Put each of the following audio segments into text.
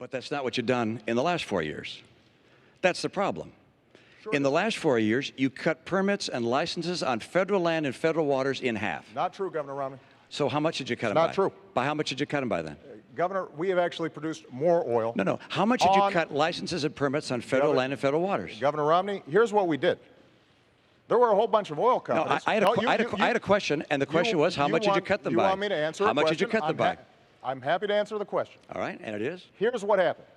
But that's not what you've done in the last 4 years. That's the problem. Sure. In the last 4 years, you cut permits and licenses on federal land and federal waters in half. Not true, Governor Romney. So how much did you cut them by? Not true. By how much did you cut them by then? Governor, we have actually produced more oil. No. How much did you cut licenses and permits on federal land and federal waters? Governor Romney, here's what we did. There were a whole bunch of oil companies. I had a question, and the question was, how much did you cut them by? You want me to answer How much did you cut them by? I'm happy to answer the question. All right, and it is? Here's what happened.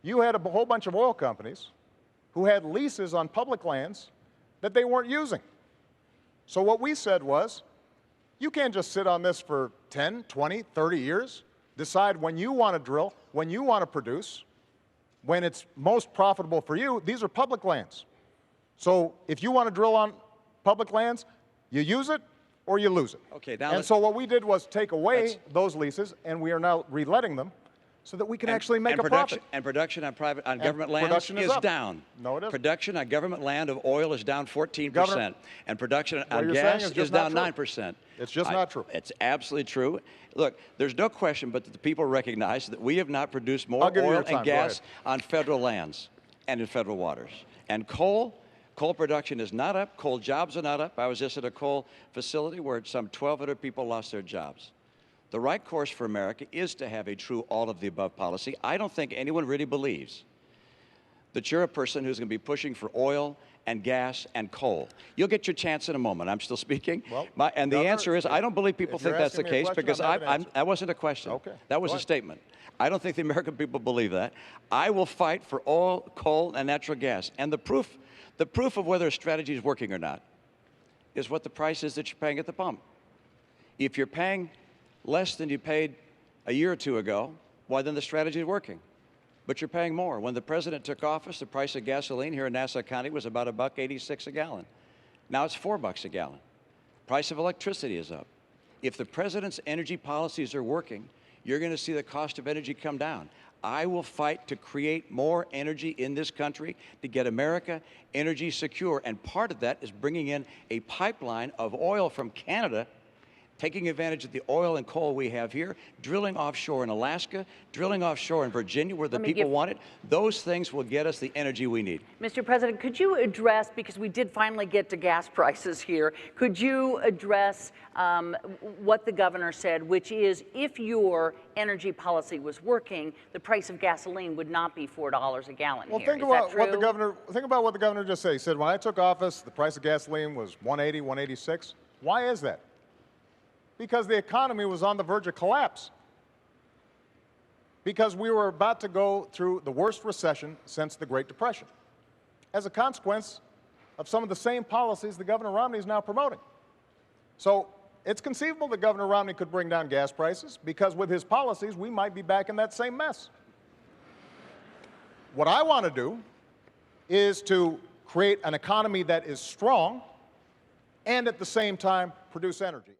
You had a whole bunch of oil companies who had leases on public lands that they weren't using. So what we said was, you can't just sit on this for 10, 20, 30 years, decide when you want to drill, when you want to produce, when it's most profitable for you. These are public lands. So if you want to drill on public lands, you use it or you lose it. Okay, now and so what we did was take away those leases, and we are now reletting them so that we can actually make a profit. And production on government lands is down. No, it isn't. Production on government land of oil is down 14%. Governor, and production on gas is down 9%. It's just not true. It's absolutely true. Look, there's no question but that the people recognize that we have not produced more oil and gas on federal lands and in federal waters. And coal production is not up. Coal jobs are not up. I was just at a coal facility where some 1,200 people lost their jobs. The right course for America is to have a true all-of-the-above policy. I don't think anyone really believes that you're a person who's going to be pushing for oil and gas and coal. You'll get your chance in a moment. I'm still speaking. Well, and the answer is, I don't believe people think that's the case, because that wasn't a question. Okay. That was a statement. I don't think the American people believe that. I will fight for oil, coal, and natural gas. And the proof of whether a strategy is working or not is what the price is that you're paying at the pump. If you're paying less than you paid a year or two ago, why then the strategy is working. But you're paying more. When the president took office, the price of gasoline here in Nassau County was about $1.86 a gallon. Now it's $4 a gallon. Price of electricity is up. If the president's energy policies are working, you're going to see the cost of energy come down. I will fight to create more energy in this country to get America energy secure. And part of that is bringing in a pipeline of oil from Canada, taking advantage of the oil and coal we have here, drilling offshore in Alaska, drilling offshore in Virginia where the people want it. Those things will get us the energy we need. Mr. President, could you address, because we did finally get to gas prices here, could you address what the governor said, which is if your energy policy was working, the price of gasoline would not be $4 a gallon well, here. Think about what the governor just said. He said, when I took office, the price of gasoline was $1.80, $1.86. Why is that? Because the economy was on the verge of collapse. Because we were about to go through the worst recession since the Great Depression, as a consequence of some of the same policies that Governor Romney is now promoting. So it's conceivable that Governor Romney could bring down gas prices, because with his policies, we might be back in that same mess. What I want to do is to create an economy that is strong and at the same time produce energy.